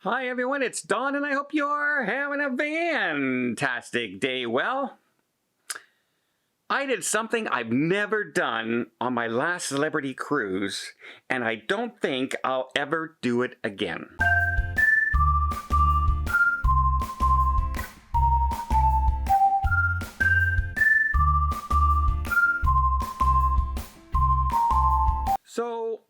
Hi everyone, it's Don and I hope you're having a fantastic day. Well, I did something I've never done on my last celebrity cruise, and I don't think I'll ever do it again. So,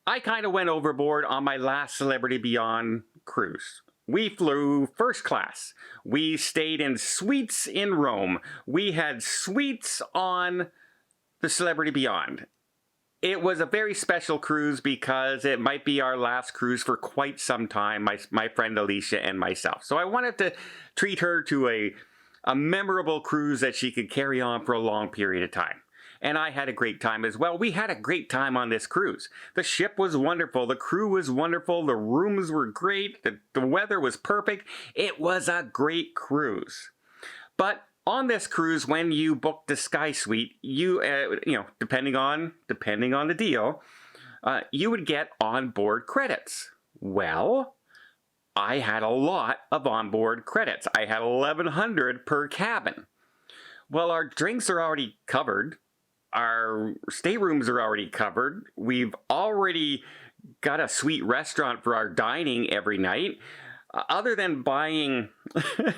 I kind of went overboard on my last Celebrity Beyond cruise. We flew first class. We stayed in suites in Rome. We had suites on the Celebrity Beyond. It was a very special cruise because it might be our last cruise for quite some time, my friend Alicia and myself. So I wanted to treat her to a memorable cruise that she could carry on for a long period of time. And I had a great time as well. We had a great time on this cruise. The ship was wonderful. The crew was wonderful. The rooms were great. The weather was perfect. It was a great cruise. But on this cruise, when you booked the Sky Suite, you depending on the deal, you would get onboard credits. Well, I had a lot of onboard credits. I had 1,100 per cabin. Well, our drinks are already covered. Our staterooms are already covered. We've already got a sweet restaurant for our dining every night. Other than buying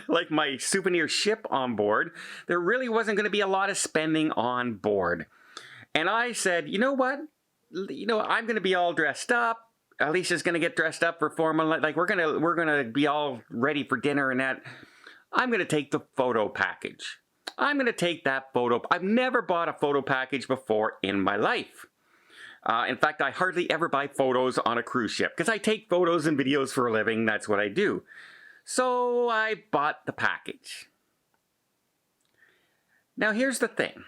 like my souvenir ship on board, there really wasn't going to be a lot of spending on board. And I said, you know what? I'm going to be all dressed up. Alicia's going to get dressed up for formal. Like we're going to be all ready for dinner and that. I'm going to take the photo package. I'm going to take that photo. I've never bought a photo package before in my life. In fact, I hardly ever buy photos on a cruise ship because I take photos and videos for a living. That's what I do. So I bought the package. Now here's the thing.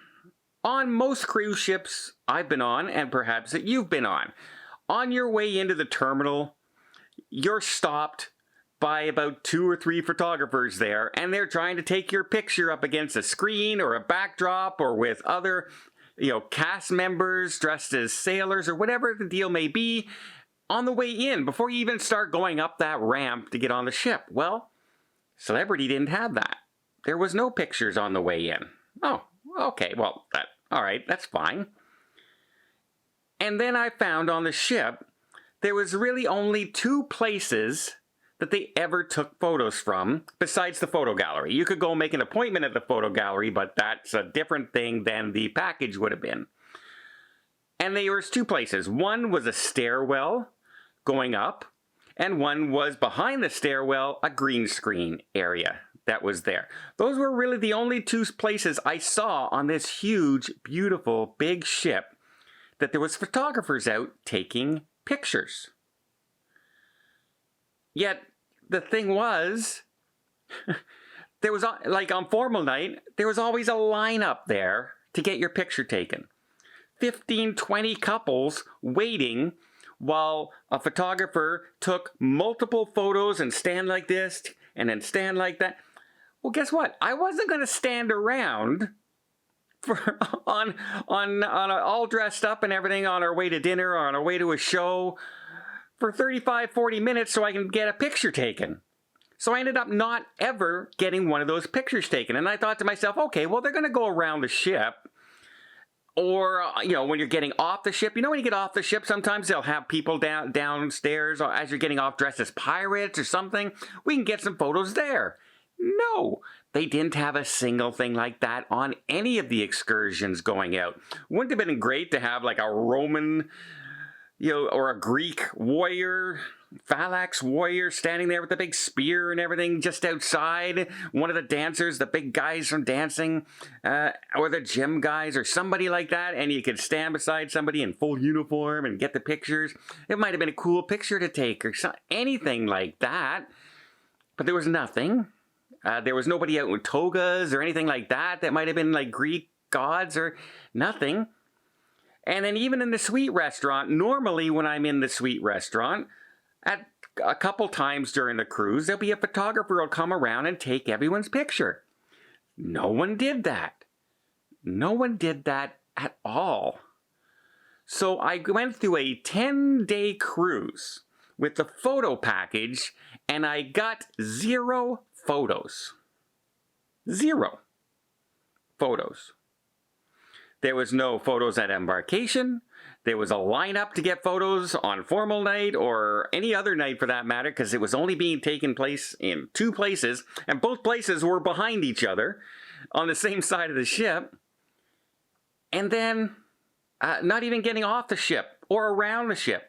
On most cruise ships I've been on, and perhaps that you've been on your way into the terminal, you're stopped by about 2 or 3 photographers there, and they're trying to take your picture up against a screen or a backdrop or with other, cast members dressed as sailors or whatever the deal may be on the way in before you even start going up that ramp to get on the ship. Well, Celebrity didn't have that. There was no pictures on the way in. Oh, okay, well, all right, that's fine. And then I found on the ship there was really only 2 places that they ever took photos from, besides the photo gallery. You could go make an appointment at the photo gallery, but that's a different thing than the package would have been. And there was 2 places. One was a stairwell going up, and one was behind the stairwell, a green screen area that was there. Those were really the only 2 places I saw on this huge, beautiful, big ship that there was photographers out taking pictures. Yet, the thing was, there was, like on formal night, there was always a line up there to get your picture taken. 15, 20 couples waiting while a photographer took multiple photos and stand like this and then stand like that. Well, guess what? I wasn't going to stand around on all dressed up and everything on our way to dinner or on our way to a show for 35, 40 minutes so I can get a picture taken. So I ended up not ever getting one of those pictures taken. And I thought to myself, okay, well, they're going to go around the ship. Or, when you're getting off the ship, when you get off the ship, sometimes they'll have people downstairs as you're getting off dressed as pirates or something. We can get some photos there. No, they didn't have a single thing like that on any of the excursions going out. Wouldn't it have been great to have like a Roman or a Greek warrior, phalanx warrior standing there with a big spear and everything just outside. One of the dancers, the big guys from dancing, or the gym guys or somebody like that. And you could stand beside somebody in full uniform and get the pictures. It might have been a cool picture to take or anything like that. But there was nothing. There was nobody out with togas or anything like that. That might have been like Greek gods or nothing. And then even in the suite restaurant, normally when I'm in the suite restaurant, at a couple times during the cruise, there'll be a photographer who'll come around and take everyone's picture. No one did that. No one did that at all. So I went through a 10-day cruise with the photo package, and I got 0 photos. 0 photos. There was no photos at embarkation. There was a lineup to get photos on formal night or any other night for that matter, because it was only being taken place in 2 places, and both places were behind each other on the same side of the ship. And then not even getting off the ship or around the ship.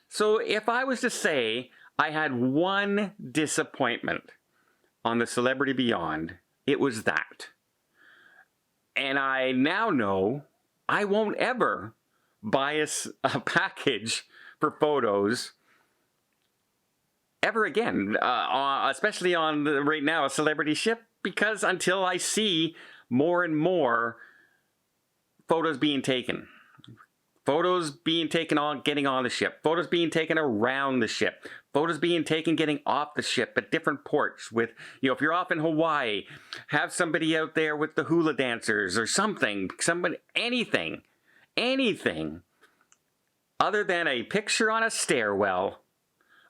So if I was to say I had one disappointment on the Celebrity Beyond, it was that. And I now know I won't ever buy a package for photos ever again, especially on right now a celebrity ship, because until I see more and more photos being taken. Photos being taken on getting on the ship. Photos being taken around the ship. Photos being taken getting off the ship at different ports with, if you're off in Hawaii, have somebody out there with the hula dancers or something, anything other than a picture on a stairwell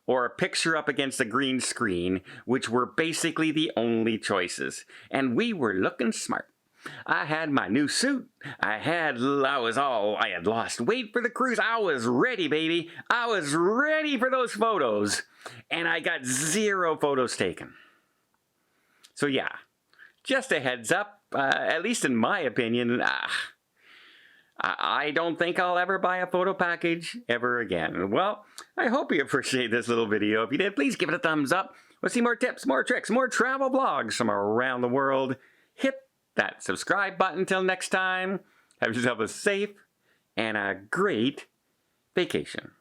or a picture up against a green screen, which were basically the only choices. And we were looking smart. I had my new suit. I had lost weight for the cruise. I was ready, baby. I was ready for those photos. And I got 0 photos taken. So yeah, just a heads up, at least in my opinion, I don't think I'll ever buy a photo package ever again. Well, I hope you appreciate this little video. If you did, please give it a thumbs up. We'll see more tips, more tricks, more travel vlogs from around the world. Hit that subscribe button. Till next time, have yourself a safe and a great vacation.